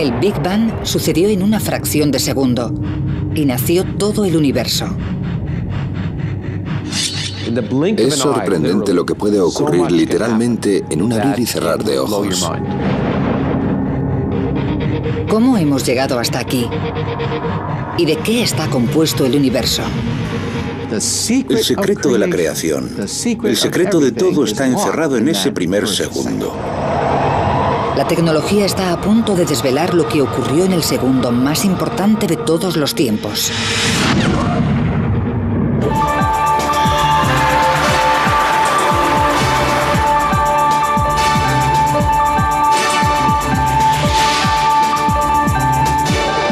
El Big Bang sucedió en una fracción de segundo y nació todo el universo. Es sorprendente lo que puede ocurrir literalmente en un abrir y cerrar de ojos. ¿Cómo hemos llegado hasta aquí? ¿Y de qué está compuesto el universo? El secreto de la creación, el secreto de todo está encerrado en ese primer segundo. La tecnología está a punto de desvelar lo que ocurrió en el segundo más importante de todos los tiempos.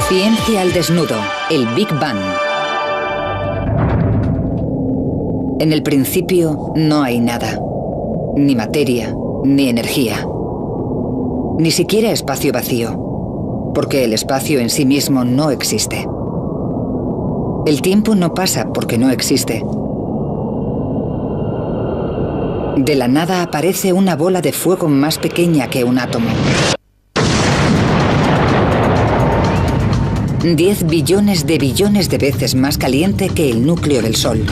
Ciencia al desnudo, el Big Bang. En el principio no hay nada, ni materia, ni energía, ni siquiera espacio vacío, porque el espacio en sí mismo no existe. El tiempo no pasa porque no existe. De la nada aparece una bola de fuego más pequeña que un átomo. 10 billones de veces más caliente que el núcleo del Sol.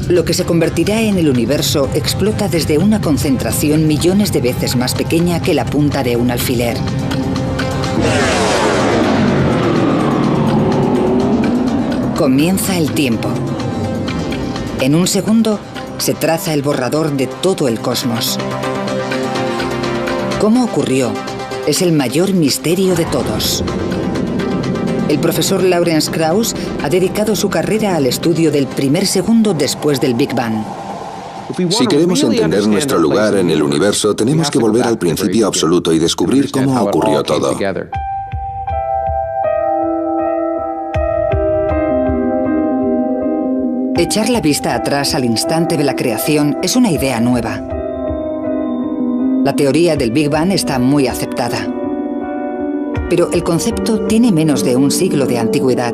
Lo que se convertirá en el universo explota desde una concentración millones de veces más pequeña que la punta de un alfiler. Comienza el tiempo. En un segundo se traza el borrador de todo el cosmos. ¿Cómo ocurrió? Es el mayor misterio de todos. El profesor Lawrence Krauss ha dedicado su carrera al estudio del primer segundo después del Big Bang. Si queremos entender nuestro lugar en el universo, tenemos que volver al principio absoluto y descubrir cómo ocurrió todo. Echar la vista atrás al instante de la creación es una idea nueva. La teoría del Big Bang está muy aceptada. Pero el concepto tiene menos de un siglo de antigüedad.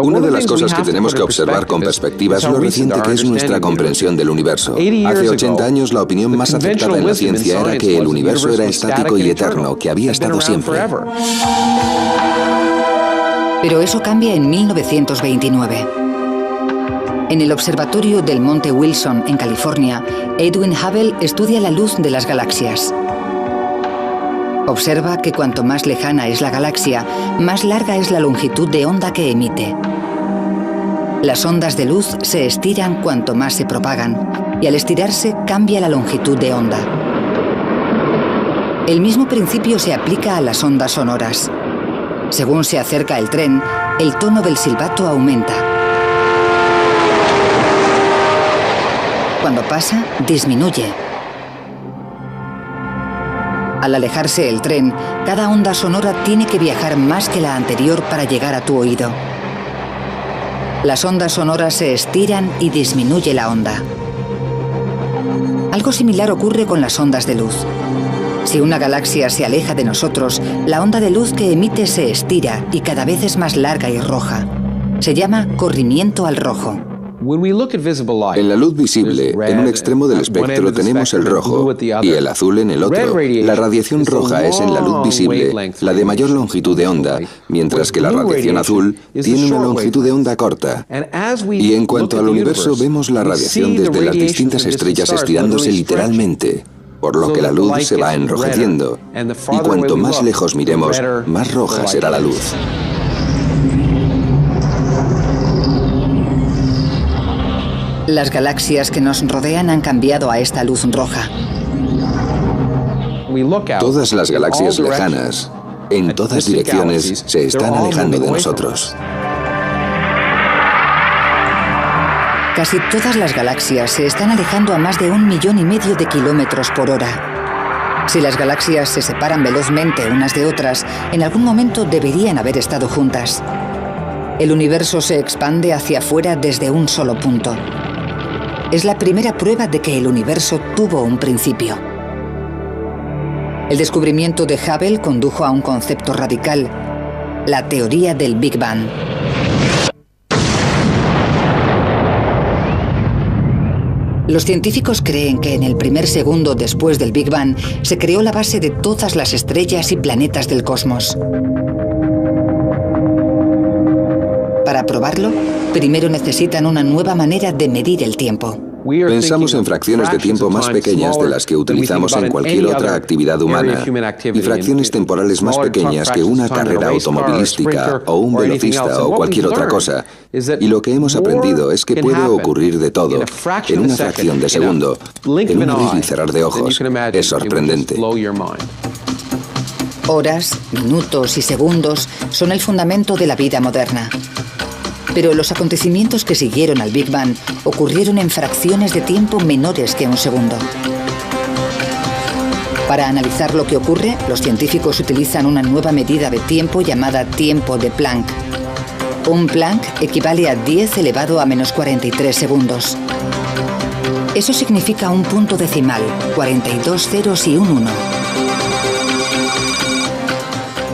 Una de las cosas que tenemos que observar con perspectiva es lo reciente que es nuestra comprensión del universo. Hace 80 años la opinión más aceptada en la ciencia era que el universo era estático y eterno, que había estado siempre. Pero eso cambia en 1929. En el observatorio del Monte Wilson, en California, Edwin Hubble estudia la luz de las galaxias. Observa que cuanto más lejana es la galaxia, más larga es la longitud de onda que emite. Las ondas de luz se estiran cuanto más se propagan, y al estirarse cambia la longitud de onda. El mismo principio se aplica a las ondas sonoras. Según se acerca el tren, el tono del silbato aumenta. Cuando pasa, disminuye. Al alejarse el tren, cada onda sonora tiene que viajar más que la anterior para llegar a tu oído. Las ondas sonoras se estiran y disminuye la onda. Algo similar ocurre con las ondas de luz. Si una galaxia se aleja de nosotros, la onda de luz que emite se estira y cada vez es más larga y roja. Se llama corrimiento al rojo. En la luz visible, en un extremo del espectro tenemos el rojo y el azul en el otro. La radiación roja es en la luz visible la de mayor longitud de onda, mientras que la radiación azul tiene una longitud de onda corta. Y en cuanto al universo, vemos la radiación desde las distintas estrellas estirándose literalmente, por lo que la luz se va enrojeciendo. Y cuanto más lejos miremos, más roja será la luz. Las galaxias que nos rodean han cambiado a esta luz roja. Todas las galaxias lejanas, en todas direcciones, se están alejando de nosotros. Casi todas las galaxias se están alejando a más de 1,5 millones de kilómetros por hora. Si las galaxias se separan velozmente unas de otras, en algún momento deberían haber estado juntas. El universo se expande hacia afuera desde un solo punto. Es la primera prueba de que el universo tuvo un principio. El descubrimiento de Hubble condujo a un concepto radical, la teoría del Big Bang. Los científicos creen que en el primer segundo después del Big Bang se creó la base de todas las estrellas y planetas del cosmos. Para probarlo, primero necesitan una nueva manera de medir el tiempo. Pensamos en fracciones de tiempo más pequeñas de las que utilizamos en cualquier otra actividad humana y fracciones temporales más pequeñas que una carrera automovilística o un velocista o cualquier otra cosa. Y lo que hemos aprendido es que puede ocurrir de todo en una fracción de segundo, en un abrir y cerrar de ojos. Es sorprendente. Horas, minutos y segundos son el fundamento de la vida moderna. Pero los acontecimientos que siguieron al Big Bang ocurrieron en fracciones de tiempo menores que un segundo. Para analizar lo que ocurre, los científicos utilizan una nueva medida de tiempo llamada tiempo de Planck. Un Planck equivale a 10 elevado a menos 43 segundos. Eso significa un punto decimal, 42 ceros y un 1.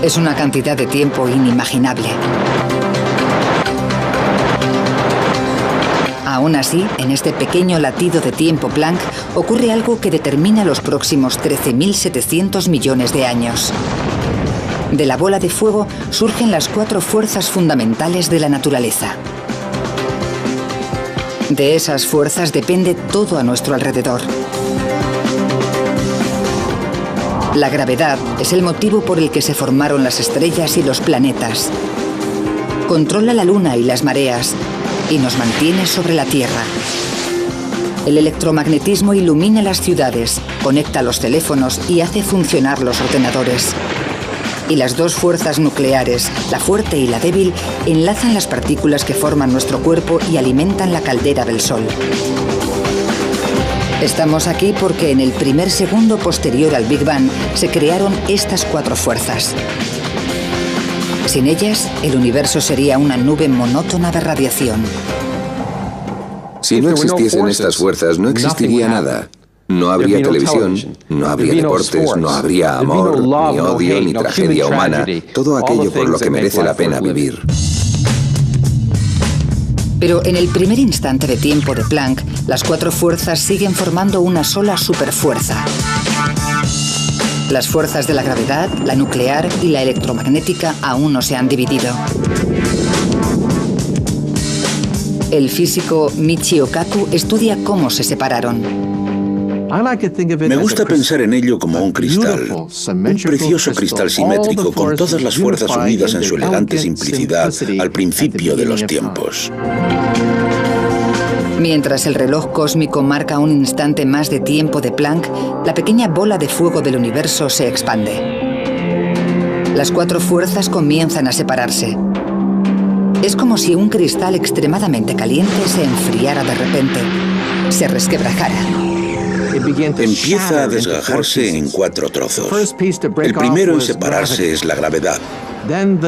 Es una cantidad de tiempo inimaginable. Aún así, en este pequeño latido de tiempo Planck ocurre algo que determina los próximos 13.700 millones de años. De la bola de fuego surgen las 4 fuerzas fundamentales de la naturaleza. De esas fuerzas depende todo a nuestro alrededor. La gravedad es el motivo por el que se formaron las estrellas y los planetas. Controla la luna y las mareas y nos mantiene sobre la Tierra. El electromagnetismo ilumina las ciudades, conecta los teléfonos y hace funcionar los ordenadores. Y las 2 fuerzas nucleares, la fuerte y la débil, enlazan las partículas que forman nuestro cuerpo y alimentan la caldera del Sol. Estamos aquí porque en el primer segundo posterior al Big Bang se crearon estas 4 fuerzas. Sin ellas, el universo sería una nube monótona de radiación. Si no existiesen estas fuerzas, no existiría nada. No habría televisión, no habría deportes, no habría amor, ni odio, ni tragedia humana. Todo aquello por lo que merece la pena vivir. Pero en el primer instante de tiempo de Planck, las 4 fuerzas siguen formando una sola superfuerza. Las fuerzas de la gravedad, la nuclear y la electromagnética aún no se han dividido. El físico Michio Kaku estudia cómo se separaron. Me gusta pensar en ello como un cristal, un precioso cristal simétrico con todas las fuerzas unidas en su elegante simplicidad al principio de los tiempos. Mientras el reloj cósmico marca un instante más de tiempo de Planck, la pequeña bola de fuego del universo se expande. Las 4 fuerzas comienzan a separarse. Es como si un cristal extremadamente caliente se enfriara de repente, se resquebrajara. Empieza a desgajarse en 4 trozos. El primero en separarse es la gravedad.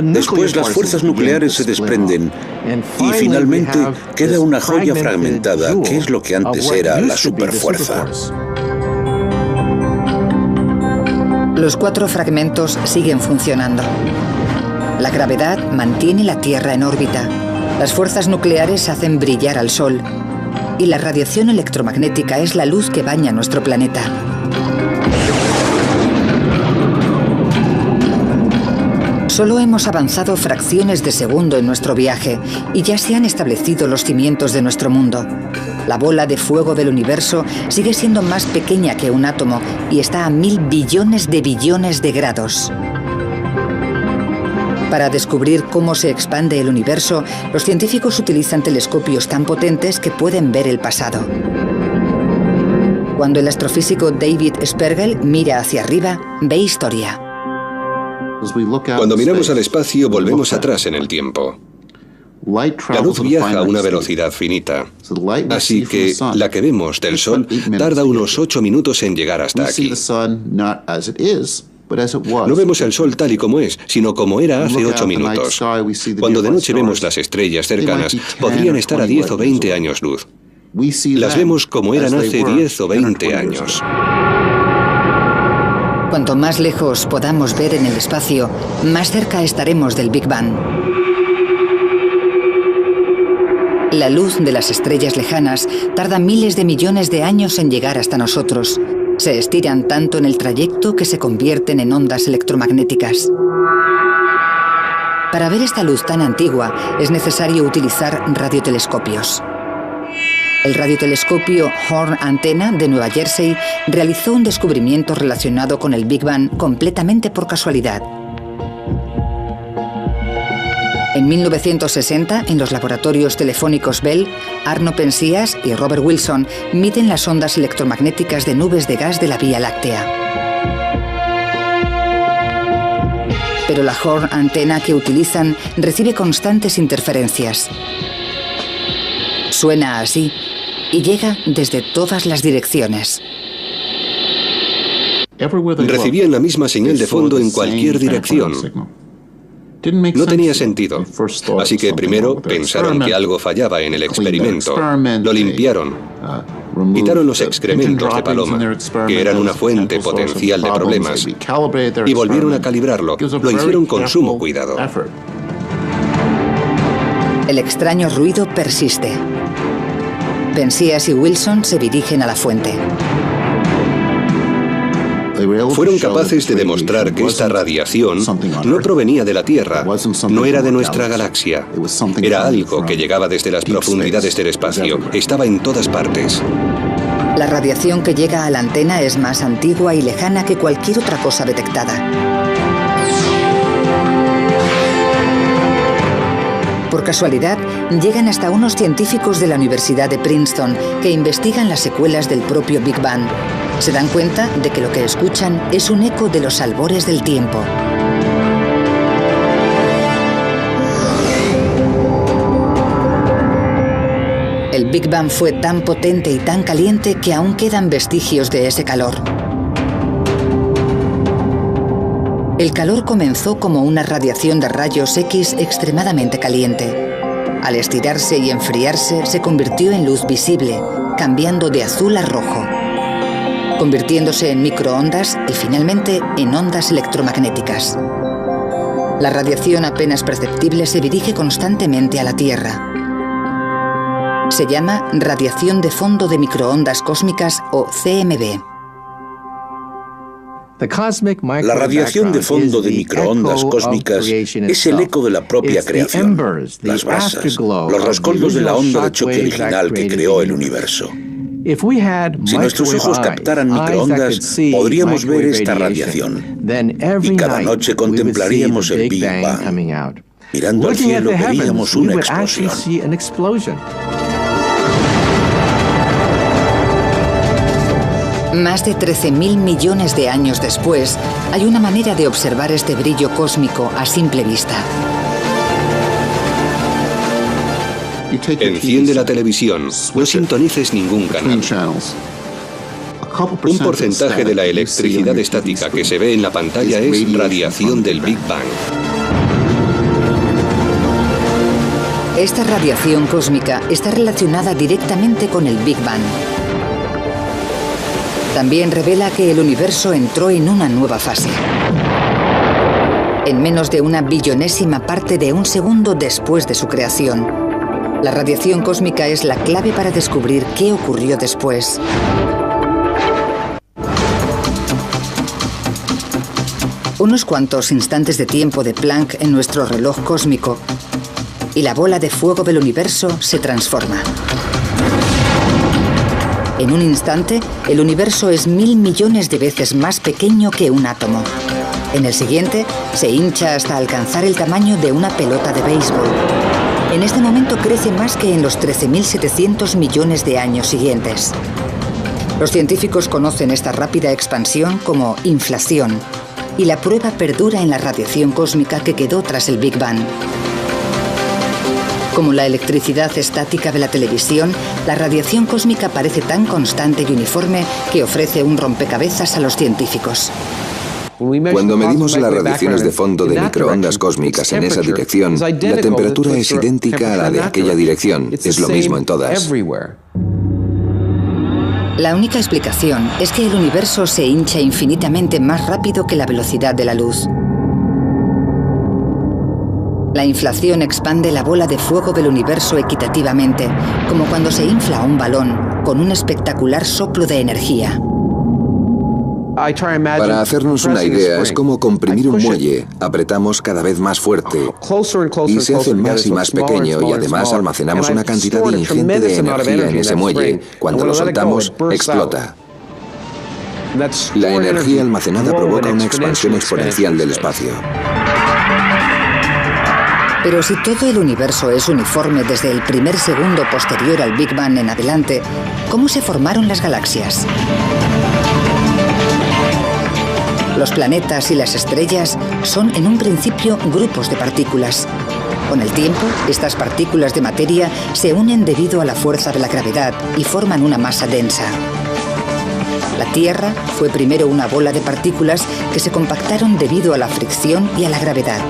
Después las fuerzas nucleares se desprenden y finalmente queda una joya fragmentada que es lo que antes era la superfuerza. Los 4 fragmentos siguen funcionando. La gravedad mantiene la Tierra en órbita. Las fuerzas nucleares hacen brillar al Sol. Y la radiación electromagnética es la luz que baña nuestro planeta. Solo hemos avanzado fracciones de segundo en nuestro viaje y ya se han establecido los cimientos de nuestro mundo. La bola de fuego del universo sigue siendo más pequeña que un átomo y está a 1000 billones de grados. Para descubrir cómo se expande el universo, los científicos utilizan telescopios tan potentes que pueden ver el pasado. Cuando el astrofísico David Spergel mira hacia arriba, ve historia. Cuando miramos al espacio, volvemos atrás en el tiempo. La luz viaja a una velocidad finita, así que la que vemos del Sol tarda unos 8 minutos en llegar hasta aquí. No vemos el Sol tal y como es, sino como era hace 8 minutos. Cuando de noche vemos las estrellas cercanas, podrían estar a 10 o 20 años luz. Las vemos como eran hace 10 o 20 años. Cuanto más lejos podamos ver en el espacio, más cerca estaremos del Big Bang. La luz de las estrellas lejanas tarda miles de millones de años en llegar hasta nosotros. Se estiran tanto en el trayecto que se convierten en ondas electromagnéticas. Para ver esta luz tan antigua es necesario utilizar radiotelescopios. El radiotelescopio Horn Antenna de Nueva Jersey realizó un descubrimiento relacionado con el Big Bang completamente por casualidad. En 1960, en los laboratorios telefónicos Bell, Arno Penzias y Robert Wilson miden las ondas electromagnéticas de nubes de gas de la Vía Láctea. Pero la Horn Antenna que utilizan recibe constantes interferencias. Suena así y llega desde todas las direcciones. Recibían la misma señal de fondo en cualquier dirección. No tenía sentido. Así que primero pensaron que algo fallaba en el experimento. Lo limpiaron. Quitaron los excrementos de paloma, que eran una fuente potencial de problemas, y volvieron a calibrarlo. Lo hicieron con sumo cuidado. El extraño ruido persiste. Penzias y Wilson se dirigen a la fuente. Fueron capaces de demostrar que esta radiación no provenía de la Tierra, no era de nuestra galaxia. Era algo que llegaba desde las profundidades del espacio, estaba en todas partes. La radiación que llega a la antena es más antigua y lejana que cualquier otra cosa detectada. Por casualidad, llegan hasta unos científicos de la Universidad de Princeton que investigan las secuelas del propio Big Bang. Se dan cuenta de que lo que escuchan es un eco de los albores del tiempo. El Big Bang fue tan potente y tan caliente que aún quedan vestigios de ese calor. El calor comenzó como una radiación de rayos X extremadamente caliente. Al estirarse y enfriarse, se convirtió en luz visible, cambiando de azul a rojo, convirtiéndose en microondas y finalmente en ondas electromagnéticas. La radiación apenas perceptible se dirige constantemente a la Tierra. Se llama radiación de fondo de microondas cósmicas o CMB. La radiación de fondo de microondas cósmicas es el eco de la propia creación, las brasas, los rescoldos de la onda de choque original que creó el universo. Si nuestros ojos captaran microondas, podríamos ver esta radiación, y cada noche contemplaríamos el Big Bang. Mirando al cielo veríamos una explosión. Más de 13.000 millones de años después, hay una manera de observar este brillo cósmico a simple vista. Enciende la televisión, no sintonices ningún canal. Un porcentaje de la electricidad estática que se ve en la pantalla es radiación del Big Bang. Esta radiación cósmica está relacionada directamente con el Big Bang. También revela que el universo entró en una nueva fase. En menos de una billonésima parte de un segundo después de su creación. La radiación cósmica es la clave para descubrir qué ocurrió después. Unos cuantos instantes de tiempo de Planck en nuestro reloj cósmico y la bola de fuego del universo se transforma. En un instante, el universo es 1.000 millones de veces más pequeño que un átomo. En el siguiente, se hincha hasta alcanzar el tamaño de una pelota de béisbol. En este momento crece más que en los 13.700 millones de años siguientes. Los científicos conocen esta rápida expansión como inflación, y la prueba perdura en la radiación cósmica que quedó tras el Big Bang. Como la electricidad estática de la televisión, la radiación cósmica parece tan constante y uniforme que ofrece un rompecabezas a los científicos. Cuando medimos las radiaciones de fondo de microondas cósmicas en esa dirección, la temperatura es idéntica a la de aquella dirección. Es lo mismo en todas. La única explicación es que el universo se hincha infinitamente más rápido que la velocidad de la luz. La inflación expande la bola de fuego del universo equitativamente, como cuando se infla un balón con un espectacular soplo de energía. Para hacernos una idea, es como comprimir un muelle. Apretamos cada vez más fuerte y se hace más y más pequeño, y además almacenamos una cantidad ingente de energía en ese muelle. Cuando lo soltamos, explota. La energía almacenada provoca una expansión exponencial del espacio. Pero si todo el universo es uniforme desde el primer segundo posterior al Big Bang en adelante, ¿cómo se formaron las galaxias? Los planetas y las estrellas son en un principio grupos de partículas. Con el tiempo, estas partículas de materia se unen debido a la fuerza de la gravedad y forman una masa densa. La Tierra fue primero una bola de partículas que se compactaron debido a la fricción y a la gravedad.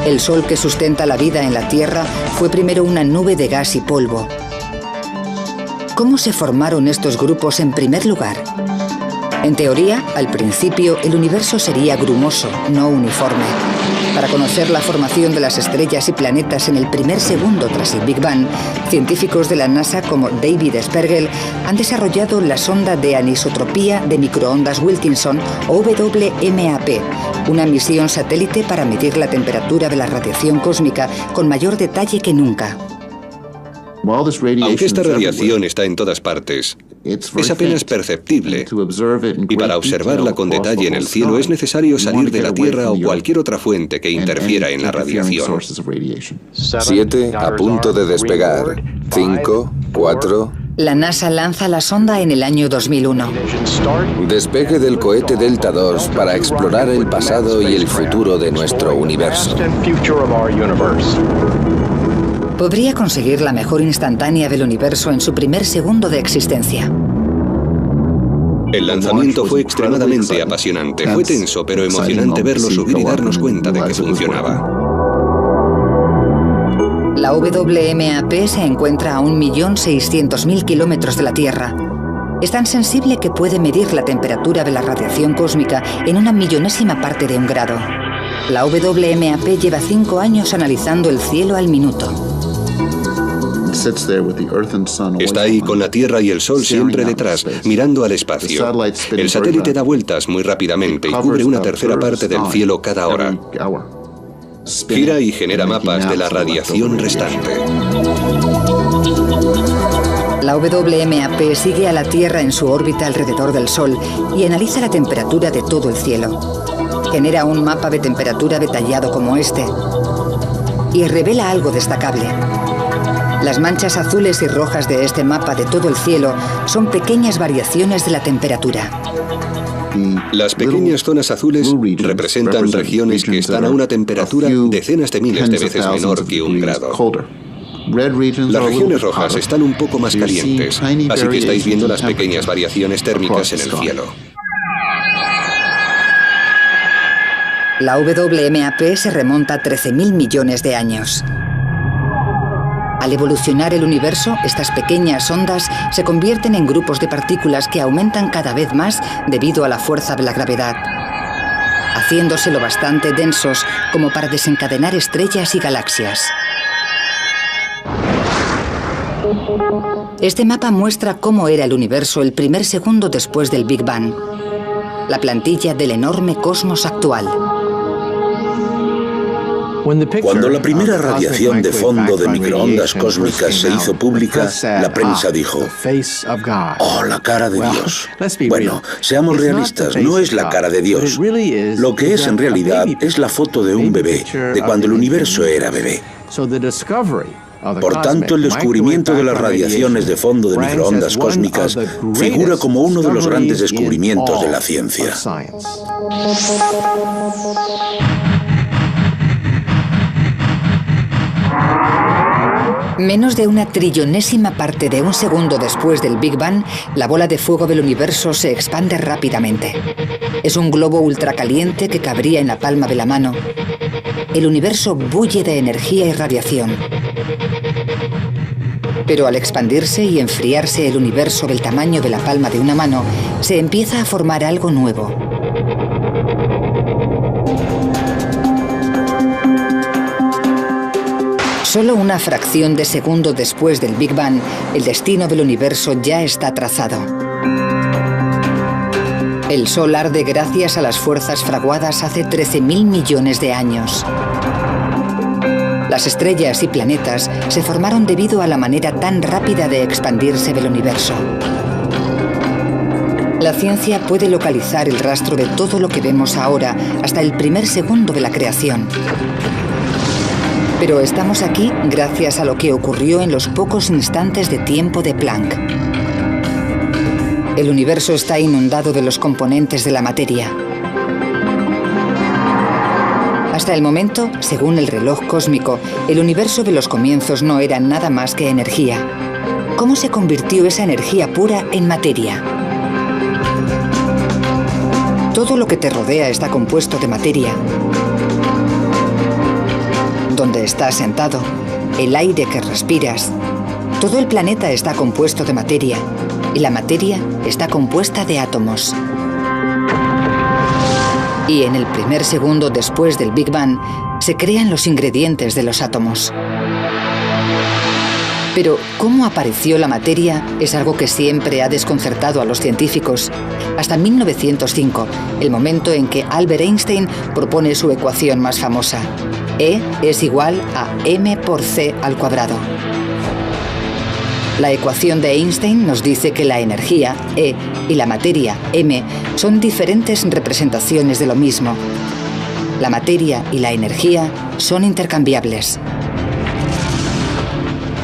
El Sol que sustenta la vida en la Tierra fue primero una nube de gas y polvo. ¿Cómo se formaron estos grupos en primer lugar? En teoría, al principio, el universo sería grumoso, no uniforme. Para conocer la formación de las estrellas y planetas en el primer segundo tras el Big Bang, científicos de la NASA como David Spergel han desarrollado la sonda de anisotropía de microondas Wilkinson, o WMAP, una misión satélite para medir la temperatura de la radiación cósmica con mayor detalle que nunca. Aunque esta radiación está en todas partes, es apenas perceptible, y para observarla con detalle en el cielo es necesario salir de la Tierra o cualquier otra fuente que interfiera en la radiación. 7 a punto de despegar. 5, 4... La NASA lanza la sonda en el año 2001. Despegue del cohete Delta II para explorar el pasado y el futuro de nuestro universo. Podría conseguir la mejor instantánea del universo en su primer segundo de existencia. El lanzamiento fue extremadamente apasionante. Fue tenso, pero emocionante verlo subir y darnos cuenta de que funcionaba. La WMAP se encuentra a 1.600.000 kilómetros de la Tierra. Es tan sensible que puede medir la temperatura de la radiación cósmica en una millonésima parte de un grado. La WMAP lleva 5 años analizando el cielo al minuto. Está ahí con la Tierra y el Sol siempre detrás, mirando al espacio. El satélite da vueltas muy rápidamente y cubre una tercera parte del cielo cada hora. Gira y genera mapas de la radiación restante. La WMAP sigue a la Tierra en su órbita alrededor del Sol y analiza la temperatura de todo el cielo. Genera un mapa de temperatura detallado como este y revela algo destacable. Las manchas azules y rojas de este mapa de todo el cielo son pequeñas variaciones de la temperatura. Las pequeñas zonas azules representan regiones que están a una temperatura decenas de miles de veces menor que 1 grado. Las regiones rojas están un poco más calientes, así que estáis viendo las pequeñas variaciones térmicas en el cielo. La WMAP se remonta a 13.000 millones de años. Al evolucionar el universo, estas pequeñas ondas se convierten en grupos de partículas que aumentan cada vez más debido a la fuerza de la gravedad, haciéndose lo bastante densos como para desencadenar estrellas y galaxias. Este mapa muestra cómo era el universo el primer segundo después del Big Bang, la plantilla del enorme cosmos actual. Cuando la primera radiación de fondo de microondas cósmicas se hizo pública, la prensa dijo: ¡oh, la cara de Dios! Bueno, seamos realistas, no es la cara de Dios. Lo que es en realidad es la foto de un bebé, de cuando el universo era bebé. Por tanto, el descubrimiento de las radiaciones de fondo de microondas cósmicas figura como uno de los grandes descubrimientos de la ciencia. Menos de una trillonésima parte de un segundo después del Big Bang, la bola de fuego del universo se expande rápidamente. Es un globo ultracaliente que cabría en la palma de la mano. El universo bulle de energía y radiación. Pero al expandirse y enfriarse el universo del tamaño de la palma de una mano, se empieza a formar algo nuevo. Solo una fracción de segundo después del Big Bang, el destino del universo ya está trazado. El Sol arde gracias a las fuerzas fraguadas hace 13.000 millones de años. Las estrellas y planetas se formaron debido a la manera tan rápida de expandirse del universo. La ciencia puede localizar el rastro de todo lo que vemos ahora hasta el primer segundo de la creación. Pero estamos aquí gracias a lo que ocurrió en los pocos instantes de tiempo de Planck. El universo está inundado de los componentes de la materia. Hasta el momento, según el reloj cósmico, el universo de los comienzos no era nada más que energía. ¿Cómo se convirtió esa energía pura en materia? Todo lo que te rodea está compuesto de materia. Donde estás sentado, el aire que respiras, todo el planeta está compuesto de materia, y la materia está compuesta de átomos. Y en el primer segundo después del Big Bang, se crean los ingredientes de los átomos. Pero, ¿cómo apareció la materia? Es algo que siempre ha desconcertado a los científicos. Hasta 1905, el momento en que Albert Einstein propone su ecuación más famosa. E es igual a m por c al cuadrado. La ecuación de Einstein nos dice que la energía, E, y la materia, m, son diferentes representaciones de lo mismo. La materia y la energía son intercambiables.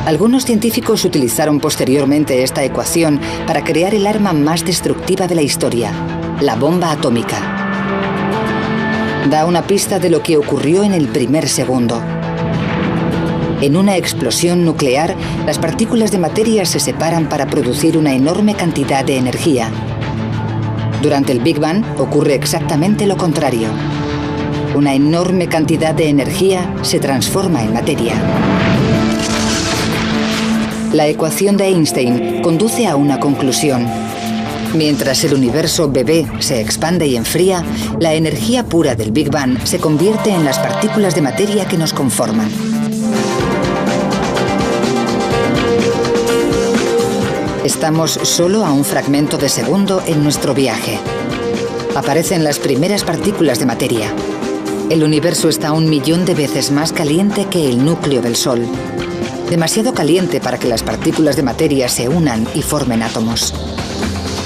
Algunos científicos utilizaron posteriormente esta ecuación para crear el arma más destructiva de la historia, la bomba atómica. Da una pista de lo que ocurrió en el primer segundo. En una explosión nuclear, las partículas de materia se separan para producir una enorme cantidad de energía. Durante el Big Bang ocurre exactamente lo contrario. Una enorme cantidad de energía se transforma en materia. La ecuación de Einstein conduce a una conclusión. Mientras el universo bebé se expande y enfría, la energía pura del Big Bang se convierte en las partículas de materia que nos conforman. Estamos solo a un fragmento de segundo en nuestro viaje. Aparecen las primeras partículas de materia. El universo está 1 millón de veces más caliente que el núcleo del Sol. Demasiado caliente para que las partículas de materia se unan y formen átomos.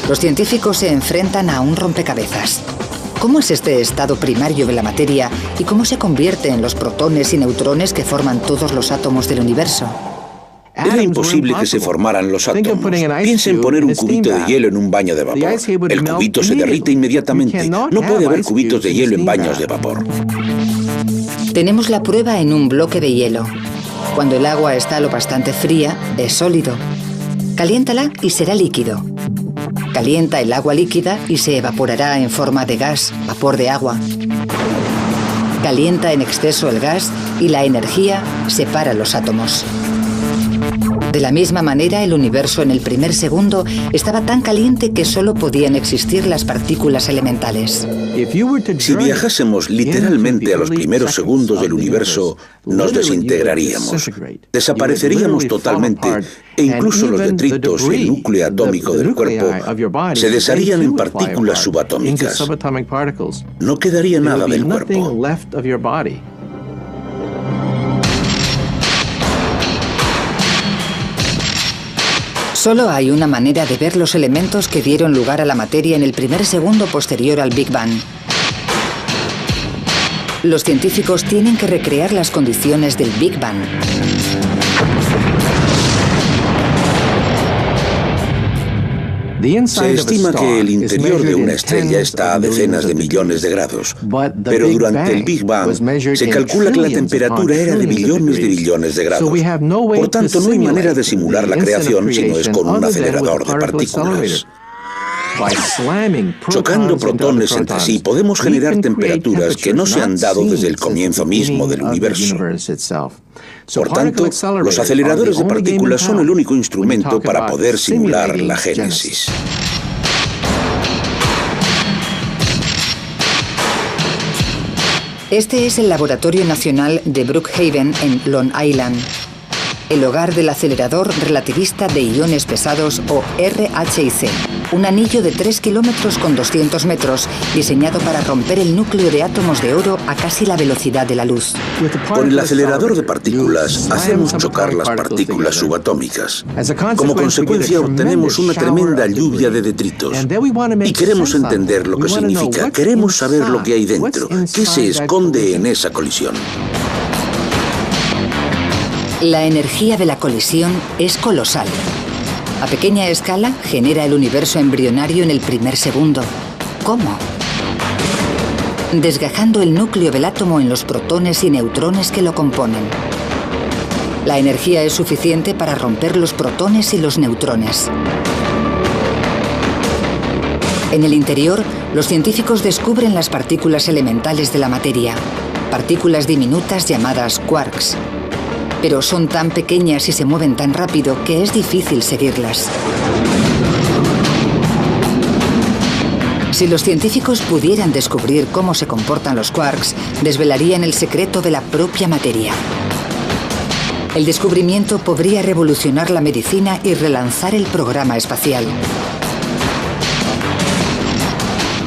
Los científicos se enfrentan a un rompecabezas. ¿Cómo es este estado primario de la materia y cómo se convierte en los protones y neutrones que forman todos los átomos del universo? Era imposible que se formaran los átomos. Piensa en poner un cubito de hielo en un baño de vapor. El cubito se derrite inmediatamente. No puede haber cubitos de hielo en baños de vapor. Tenemos la prueba en un bloque de hielo. Cuando el agua está lo bastante fría, es sólido. Caliéntala y será líquido. Calienta el agua líquida y se evaporará en forma de gas, vapor de agua. Calienta en exceso el gas y la energía separa los átomos. De la misma manera, el universo en el primer segundo estaba tan caliente que solo podían existir las partículas elementales. Si viajásemos literalmente a los primeros segundos del universo, nos desintegraríamos. Desapareceríamos totalmente e incluso los detritos y el núcleo atómico del cuerpo se desharían en partículas subatómicas. No quedaría nada del cuerpo. Solo hay una manera de ver los elementos que dieron lugar a la materia en el primer segundo posterior al Big Bang. Los científicos tienen que recrear las condiciones del Big Bang. Se estima que el interior de una estrella está a decenas de millones de grados, pero durante el Big Bang se calcula que la temperatura era de millones de grados. Por tanto, no hay manera de simular la creación si no es con un acelerador de partículas. Chocando protones entre sí, podemos generar temperaturas que no se han dado desde el comienzo mismo del universo. Por tanto, los aceleradores de partículas son el único instrumento para poder simular la génesis. Este es el Laboratorio Nacional de Brookhaven en Long Island, el hogar del acelerador relativista de iones pesados o RHIC, un anillo de 3 kilómetros con 200 metros diseñado para romper el núcleo de átomos de oro a casi la velocidad de la luz. Con el acelerador de partículas hacemos chocar las partículas subatómicas. Como consecuencia obtenemos una tremenda lluvia de detritos. Y queremos entender lo que significa, queremos saber lo que hay dentro, qué se esconde en esa colisión. La energía de la colisión es colosal. A pequeña escala genera el universo embrionario en el primer segundo. ¿Cómo? Desgajando el núcleo del átomo en los protones y neutrones que lo componen. La energía es suficiente para romper los protones y los neutrones. En el interior, los científicos descubren las partículas elementales de la materia, partículas diminutas llamadas quarks. Pero son tan pequeñas y se mueven tan rápido que es difícil seguirlas. Si los científicos pudieran descubrir cómo se comportan los quarks, desvelarían el secreto de la propia materia. El descubrimiento podría revolucionar la medicina y relanzar el programa espacial.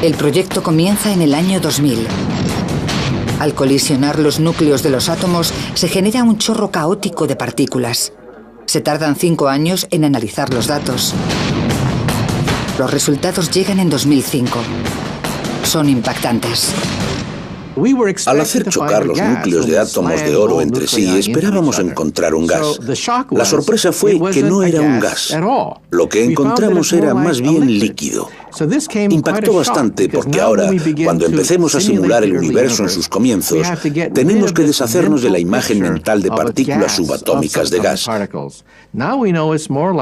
El proyecto comienza en el año 2000. Al colisionar los núcleos de los átomos, se genera un chorro caótico de partículas. Se tardan 5 años en analizar los datos. Los resultados llegan en 2005. Son impactantes. Al hacer chocar los núcleos de átomos de oro entre sí, esperábamos encontrar un gas. La sorpresa fue que no era un gas. Lo que encontramos era más bien líquido. Impactó bastante porque ahora, cuando empecemos a simular el universo en sus comienzos, tenemos que deshacernos de la imagen mental de partículas subatómicas de gas.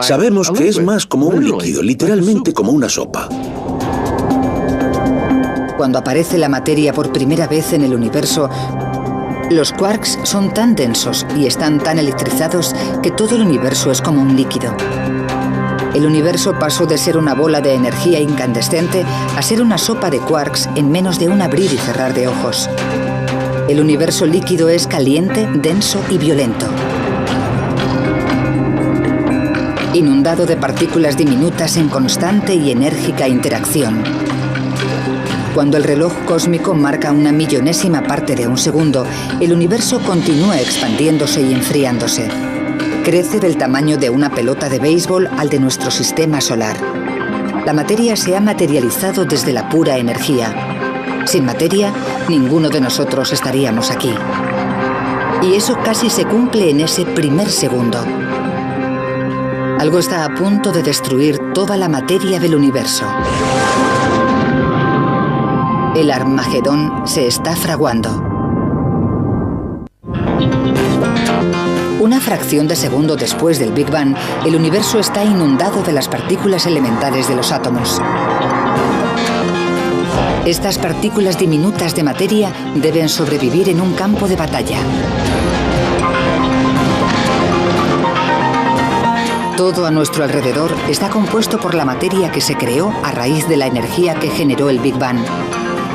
Sabemos que es más como un líquido, literalmente como una sopa. Cuando aparece la materia por primera vez en el universo, los quarks son tan densos y están tan electrizados que todo el universo es como un líquido. El universo pasó de ser una bola de energía incandescente a ser una sopa de quarks en menos de un abrir y cerrar de ojos. El universo líquido es caliente, denso y violento. Inundado de partículas diminutas en constante y enérgica interacción. Cuando el reloj cósmico marca una millonésima parte de un segundo, el universo continúa expandiéndose y enfriándose. Crece del tamaño de una pelota de béisbol al de nuestro sistema solar. La materia se ha materializado desde la pura energía. Sin materia, ninguno de nosotros estaríamos aquí. Y eso casi se cumple en ese primer segundo. Algo está a punto de destruir toda la materia del universo. El Armagedón se está fraguando. Una fracción de segundo después del Big Bang, el universo está inundado de las partículas elementales de los átomos. Estas partículas diminutas de materia deben sobrevivir en un campo de batalla. Todo a nuestro alrededor está compuesto por la materia que se creó a raíz de la energía que generó el Big Bang.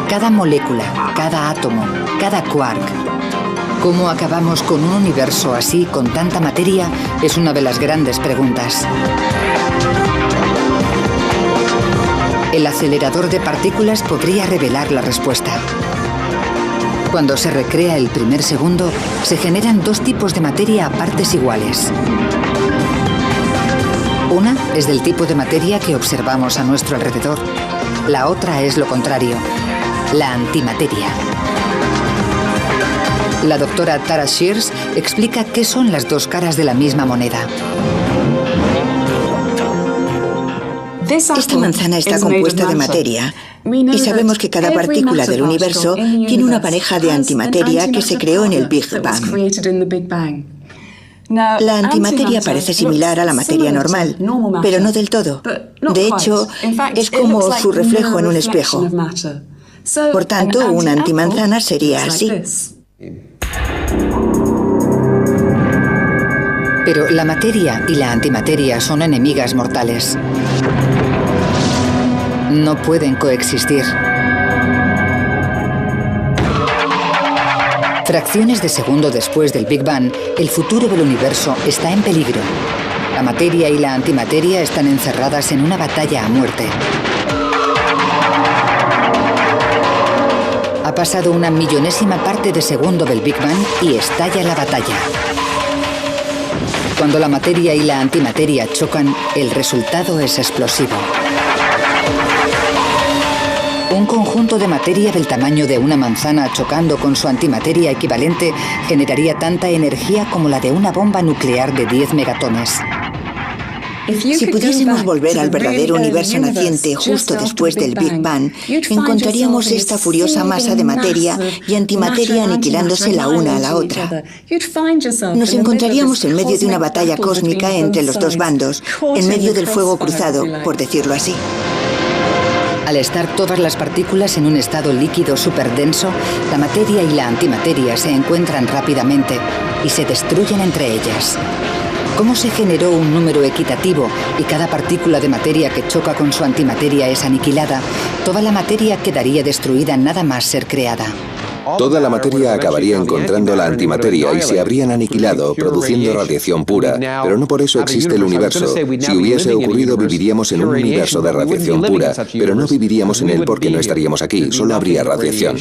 Cada molécula, cada átomo, cada quark. ¿Cómo acabamos con un universo así, con tanta materia? Es una de las grandes preguntas. El acelerador de partículas podría revelar la respuesta. Cuando se recrea el primer segundo, se generan dos tipos de materia a partes iguales. Una es del tipo de materia que observamos a nuestro alrededor. La otra es lo contrario. La antimateria. La doctora Tara Shears explica qué son las dos caras de la misma moneda. Esta manzana está compuesta de materia y sabemos que cada partícula del universo tiene una pareja de antimateria que se creó en el Big Bang. La antimateria parece similar a la materia normal, pero no del todo. De hecho, es como su reflejo en un espejo. Por tanto, una antimanzana sería así. Pero la materia y la antimateria son enemigas mortales. No pueden coexistir. Fracciones de segundo después del Big Bang, el futuro del universo está en peligro. La materia y la antimateria están encerradas en una batalla a muerte. Ha pasado una millonésima parte de segundo del Big Bang y estalla la batalla. Cuando la materia y la antimateria chocan, el resultado es explosivo. Un conjunto de materia del tamaño de una manzana chocando con su antimateria equivalente generaría tanta energía como la de una bomba nuclear de 10 megatones. Si pudiésemos volver al verdadero universo naciente justo después del Big Bang, encontraríamos esta furiosa masa de materia y antimateria aniquilándose la una a la otra. Nos encontraríamos en medio de una batalla cósmica entre los dos bandos, en medio del fuego cruzado, por decirlo así. Al estar todas las partículas en un estado líquido superdenso, la materia y la antimateria se encuentran rápidamente y se destruyen entre ellas. ¿Cómo se generó un número equitativo y cada partícula de materia que choca con su antimateria es aniquilada? Toda la materia quedaría destruida nada más ser creada. Toda la materia acabaría encontrando la antimateria y se habrían aniquilado, produciendo radiación pura. Pero no por eso existe el universo. Si hubiese ocurrido, viviríamos en un universo de radiación pura, pero no viviríamos en él porque no estaríamos aquí, solo habría radiación.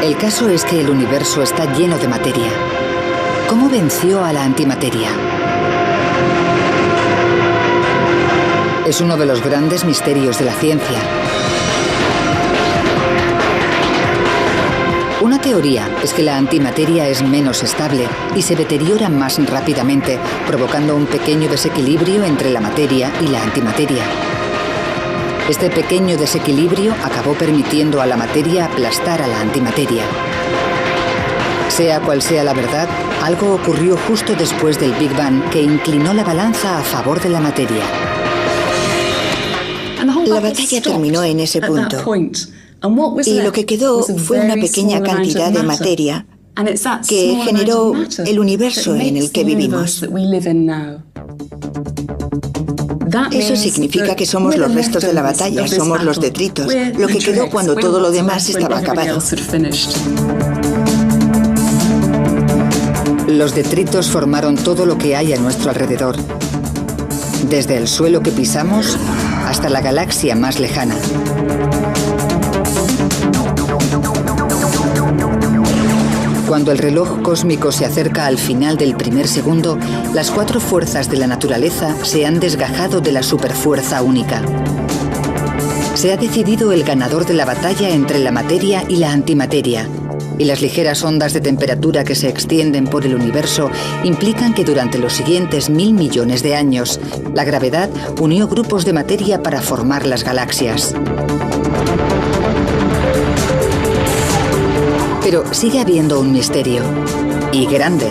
El caso es que el universo está lleno de materia. ¿Cómo venció a la antimateria? Es uno de los grandes misterios de la ciencia. Una teoría es que la antimateria es menos estable y se deteriora más rápidamente, provocando un pequeño desequilibrio entre la materia y la antimateria. Este pequeño desequilibrio acabó permitiendo a la materia aplastar a la antimateria. Sea cual sea la verdad, algo ocurrió justo después del Big Bang que inclinó la balanza a favor de la materia. La batalla terminó en ese punto. Y lo que quedó fue una pequeña cantidad de materia que generó el universo en el que vivimos. Eso significa que somos los restos de la batalla, somos los detritos, lo que quedó cuando todo lo demás estaba acabado. Los detritos formaron todo lo que hay a nuestro alrededor, desde el suelo que pisamos hasta la galaxia más lejana. Cuando el reloj cósmico se acerca al final del primer segundo, las cuatro fuerzas de la naturaleza se han desgajado de la superfuerza única. Se ha decidido el ganador de la batalla entre la materia y la antimateria, y las ligeras ondas de temperatura que se extienden por el universo implican que durante los siguientes 1000 millones de años, la gravedad unió grupos de materia para formar las galaxias. Pero sigue habiendo un misterio, y grande.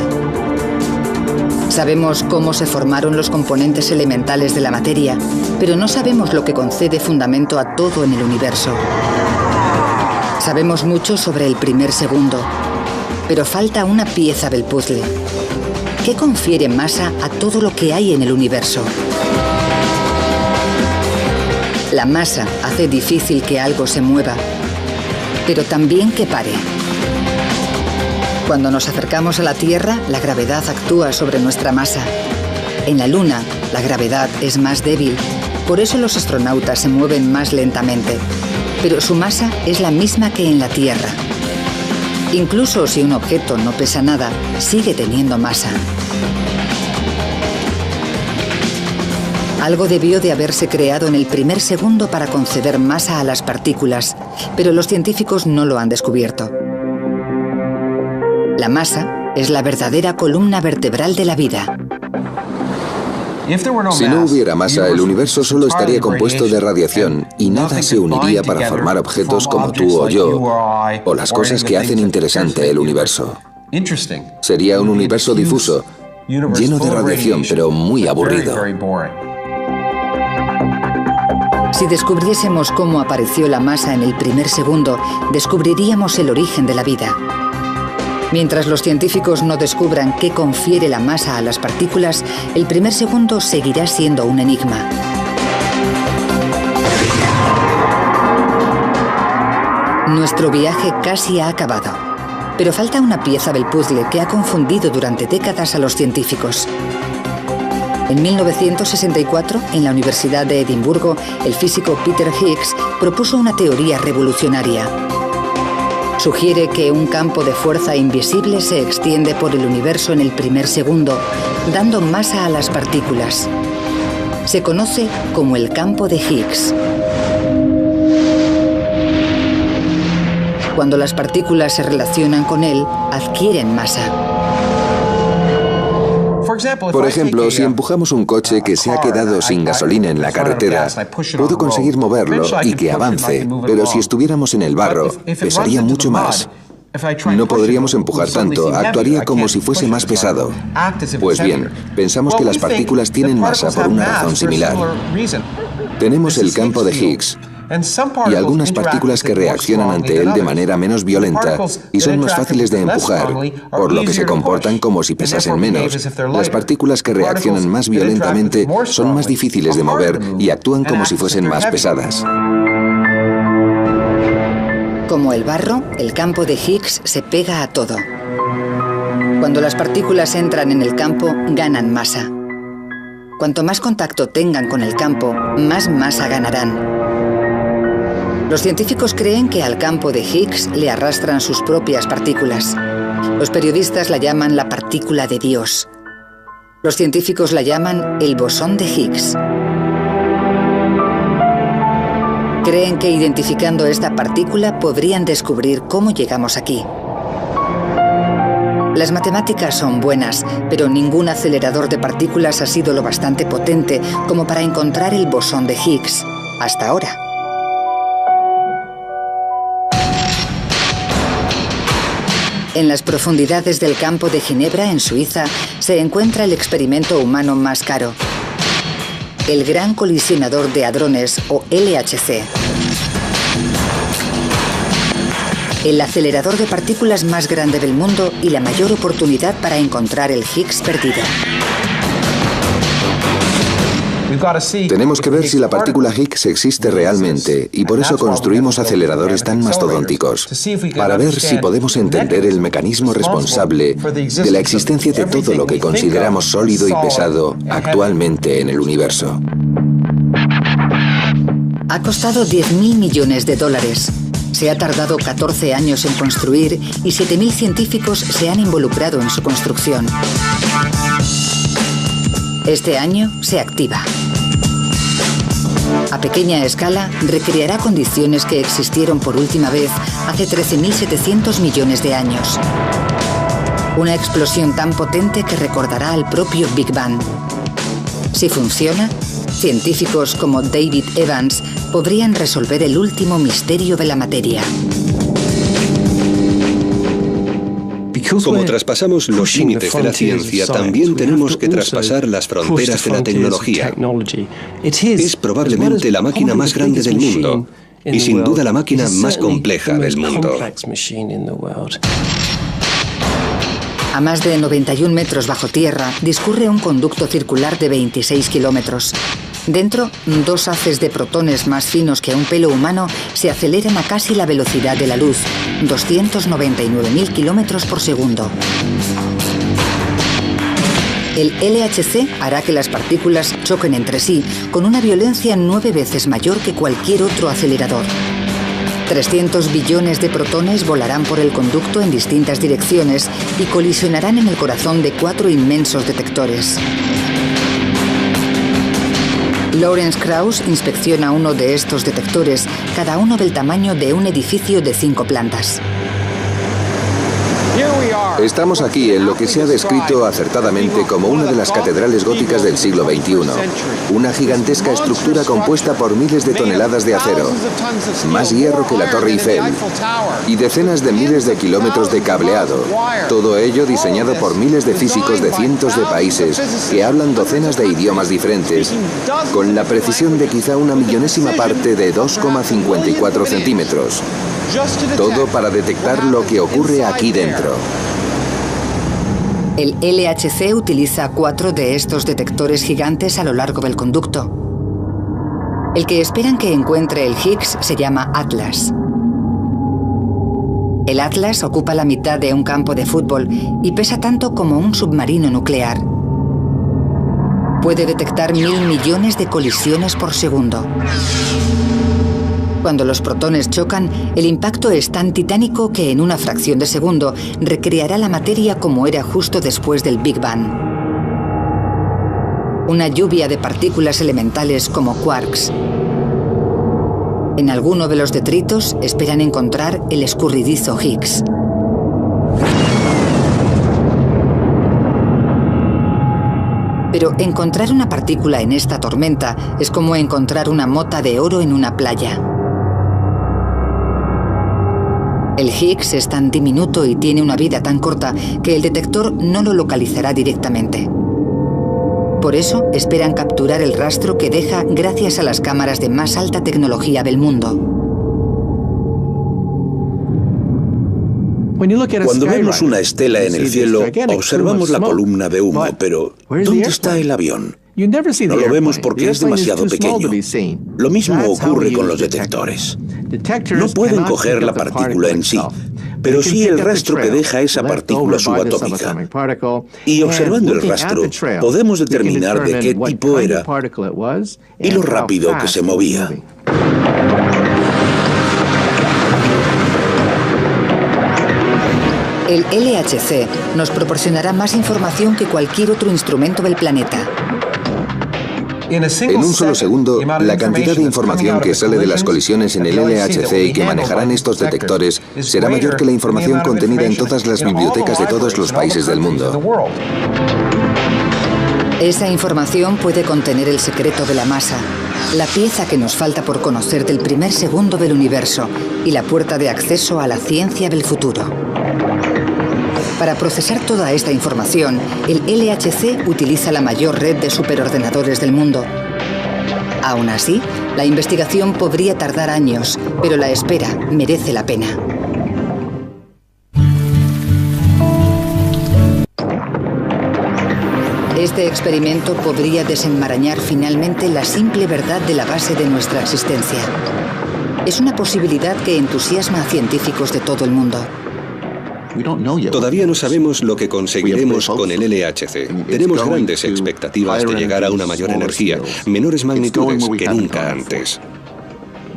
Sabemos cómo se formaron los componentes elementales de la materia, pero no sabemos lo que concede fundamento a todo en el universo. Sabemos mucho sobre el primer segundo, pero falta una pieza del puzzle. ¿Qué confiere masa a todo lo que hay en el universo? La masa hace difícil que algo se mueva, pero también que pare. Cuando nos acercamos a la Tierra, la gravedad actúa sobre nuestra masa. En la Luna, la gravedad es más débil, por eso los astronautas se mueven más lentamente, pero su masa es la misma que en la Tierra. Incluso si un objeto no pesa nada, sigue teniendo masa. Algo debió de haberse creado en el primer segundo para conceder masa a las partículas, pero los científicos no lo han descubierto. La masa es la verdadera columna vertebral de la vida. Si no hubiera masa, el universo solo estaría compuesto de radiación y nada se uniría para formar objetos como tú o yo, o las cosas que hacen interesante el universo. Sería un universo difuso, lleno de radiación, pero muy aburrido. Si descubriésemos cómo apareció la masa en el primer segundo, descubriríamos el origen de la vida. Mientras los científicos no descubran qué confiere la masa a las partículas, el primer segundo seguirá siendo un enigma. Nuestro Nuestro viaje casi ha acabado, pero falta una pieza del puzzle que ha confundido durante décadas a los científicos. En 1964, en la Universidad de Edimburgo, el físico Peter Higgs propuso una teoría revolucionaria. Sugiere que un campo de fuerza invisible se extiende por el universo en el primer segundo, dando masa a las partículas. Se conoce como el campo de Higgs. Cuando las partículas se relacionan con él, adquieren masa. Por ejemplo, si empujamos un coche que se ha quedado sin gasolina en la carretera, puedo conseguir moverlo y que avance, pero si estuviéramos en el barro, pesaría mucho más. No podríamos empujar tanto, actuaría como si fuese más pesado. Pues bien, pensamos que las partículas tienen masa por una razón similar. Tenemos el campo de Higgs y algunas partículas que reaccionan ante él de manera menos violenta y son más fáciles de empujar, por lo que se comportan como si pesasen menos. Las partículas que reaccionan más violentamente son más difíciles de mover y actúan como si fuesen más pesadas. Como el barro, el campo de Higgs se pega a todo. Cuando las partículas entran en el campo, ganan masa. Cuanto más contacto tengan con el campo, más masa ganarán. Los científicos creen que al campo de Higgs le arrastran sus propias partículas. Los periodistas la llaman la partícula de Dios. Los científicos la llaman el bosón de Higgs. Creen que identificando esta partícula podrían descubrir cómo llegamos aquí. Las matemáticas son buenas, pero ningún acelerador de partículas ha sido lo bastante potente como para encontrar el bosón de Higgs, hasta ahora. En las profundidades del campo de Ginebra, en Suiza, se encuentra el experimento humano más caro, el Gran Colisionador de Hadrones, o LHC. El acelerador de partículas más grande del mundo y la mayor oportunidad para encontrar el Higgs perdido. Tenemos que ver si la partícula Higgs existe realmente y por eso construimos aceleradores tan mastodónticos, para ver si podemos entender el mecanismo responsable de la existencia de todo lo que consideramos sólido y pesado actualmente en el universo. Ha costado $10.000 millones. Se ha tardado 14 años en construir y 7.000 científicos se han involucrado en su construcción. Este año se activa. A pequeña escala, recreará condiciones que existieron por última vez hace 13.700 millones de años. Una explosión tan potente que recordará al propio Big Bang. Si funciona, científicos como David Evans podrían resolver el último misterio de la materia. Como traspasamos los límites de la ciencia, también tenemos que traspasar las fronteras de la tecnología. Es probablemente la máquina más grande del mundo y sin duda la máquina más compleja del mundo. A más de 91 metros bajo tierra discurre un conducto circular de 26 kilómetros. Dentro, dos haces de protones más finos que un pelo humano se aceleran a casi la velocidad de la luz, 299.000 kilómetros por segundo. El LHC hará que las partículas choquen entre sí con una violencia 9 veces mayor que cualquier otro acelerador. 300 billones de protones volarán por el conducto en distintas direcciones y colisionarán en el corazón de 4 inmensos detectores. Lawrence Krauss inspecciona uno de estos detectores, cada uno del tamaño de un edificio de 5 plantas. Estamos aquí en lo que se ha descrito acertadamente como una de las catedrales góticas del siglo XXI. Una gigantesca estructura compuesta por miles de toneladas de acero, más hierro que la Torre Eiffel, y decenas de miles de kilómetros de cableado. Todo ello diseñado por miles de físicos de cientos de países que hablan docenas de idiomas diferentes, con la precisión de quizá una millonésima parte de 2,54 centímetros. Todo para detectar lo que ocurre aquí dentro. El LHC utiliza 4 de estos detectores gigantes a lo largo del conducto. El que esperan que encuentre el Higgs se llama Atlas. El Atlas ocupa la mitad de un campo de fútbol y pesa tanto como un submarino nuclear. Puede detectar 1000 millones de colisiones por segundo. Cuando los protones chocan, el impacto es tan titánico que en una fracción de segundo recreará la materia como era justo después del Big Bang. Una lluvia de partículas elementales como quarks. En alguno de los detritos esperan encontrar el escurridizo Higgs. Pero encontrar una partícula en esta tormenta es como encontrar una mota de oro en una playa. El Higgs es tan diminuto y tiene una vida tan corta que el detector no lo localizará directamente. Por eso esperan capturar el rastro que deja gracias a las cámaras de más alta tecnología del mundo. Cuando vemos una estela en el cielo, observamos la columna de humo, pero ¿dónde está el avión? No lo vemos porque es demasiado pequeño. Lo mismo ocurre con los detectores. No pueden coger la partícula en sí, pero sí el rastro que deja esa partícula subatómica. Y observando el rastro, podemos determinar de qué tipo era y lo rápido que se movía. El LHC nos proporcionará más información que cualquier otro instrumento del planeta. En un solo segundo, la cantidad de información que sale de las colisiones en el LHC y que manejarán estos detectores será mayor que la información contenida en todas las bibliotecas de todos los países del mundo. Esa información puede contener el secreto de la masa, la pieza que nos falta por conocer del primer segundo del universo y la puerta de acceso a la ciencia del futuro. Para procesar toda esta información, el LHC utiliza la mayor red de superordenadores del mundo. Aún así, la investigación podría tardar años, pero la espera merece la pena. Este experimento podría desenmarañar finalmente la simple verdad de la base de nuestra existencia. Es una posibilidad que entusiasma a científicos de todo el mundo. Todavía no sabemos lo que conseguiremos con el LHC. Tenemos grandes expectativas de llegar a una mayor energía, menores magnitudes que nunca antes.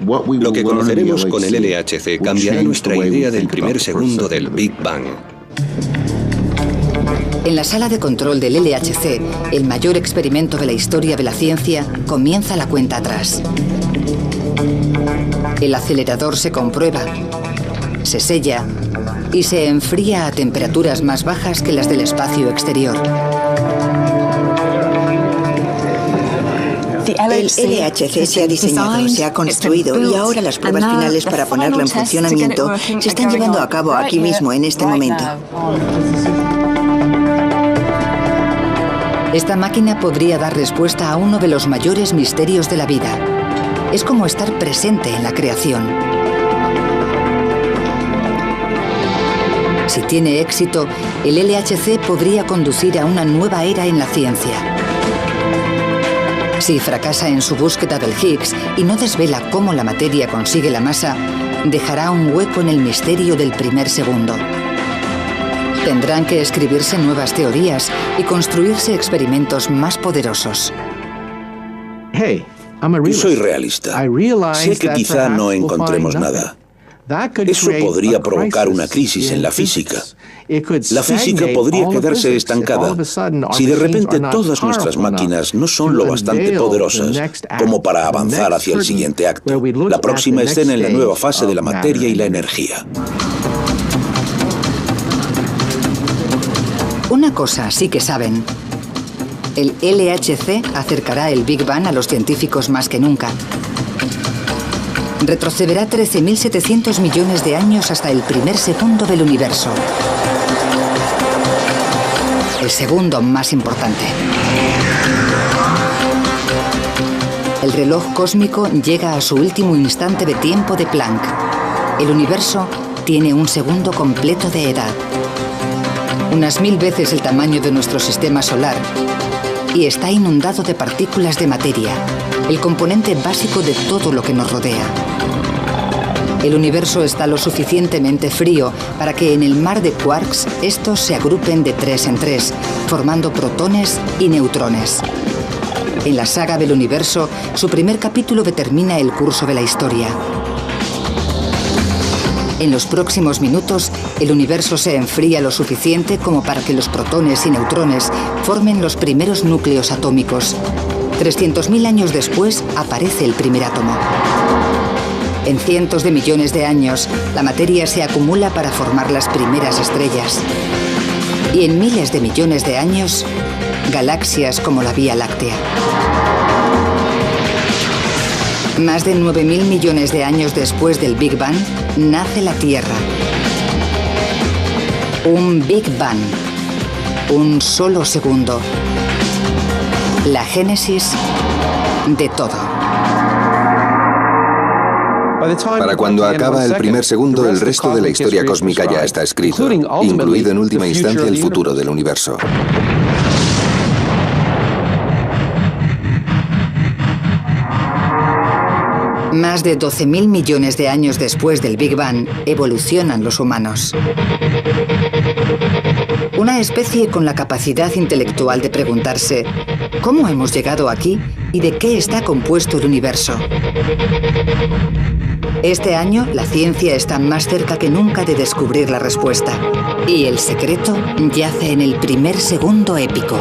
Lo que conoceremos con el LHC cambiará nuestra idea del primer segundo del Big Bang. En la sala de control del LHC, el mayor experimento de la historia de la ciencia, comienza la cuenta atrás. El acelerador se comprueba, se sella y se enfría a temperaturas más bajas que las del espacio exterior. El LHC se ha diseñado, se ha construido y ahora las pruebas finales para ponerlo en funcionamiento se están llevando a cabo aquí mismo, en este momento. Esta máquina podría dar respuesta a uno de los mayores misterios de la vida. Es como estar presente en la creación. Si tiene éxito, el LHC podría conducir a una nueva era en la ciencia. Si fracasa en su búsqueda del Higgs y no desvela cómo la materia consigue la masa, dejará un hueco en el misterio del primer segundo. Tendrán que escribirse nuevas teorías y construirse experimentos más poderosos. Soy realista. Sé que quizá no encontremos nada. Eso podría provocar una crisis en la física. La física podría quedarse estancada si de repente todas nuestras máquinas no son lo bastante poderosas como para avanzar hacia el siguiente acto, la próxima escena en la nueva fase de la materia y la energía. Una cosa sí que saben. El LHC acercará el Big Bang a los científicos más que nunca. Retrocederá 13.700 millones de años hasta el primer segundo del universo. El segundo más importante. El reloj cósmico llega a su último instante de tiempo de Planck. El universo tiene un segundo completo de edad. Unas 1000 veces el tamaño de nuestro sistema solar. Y está inundado de partículas de materia, el componente básico de todo lo que nos rodea. El universo está lo suficientemente frío para que en el mar de quarks estos se agrupen de 3 en 3, formando protones y neutrones. En la saga del universo, su primer capítulo determina el curso de la historia. En los próximos minutos, el universo se enfría lo suficiente como para que los protones y neutrones formen los primeros núcleos atómicos. 300.000 años después, aparece el primer átomo. En cientos de millones de años, la materia se acumula para formar las primeras estrellas. Y en miles de millones de años, galaxias como la Vía Láctea. Más de 9.000 millones de años después del Big Bang, nace la Tierra. Un Big Bang. Un solo segundo. La génesis de todo. Para cuando acaba el primer segundo, el resto de la historia cósmica ya está escrito, incluido en última instancia el futuro del universo. Más de 12.000 millones de años después del Big Bang, evolucionan los humanos. Una especie con la capacidad intelectual de preguntarse ¿cómo hemos llegado aquí y de qué está compuesto el universo? Este año, la ciencia está más cerca que nunca de descubrir la respuesta. Y el secreto yace en el primer segundo épico.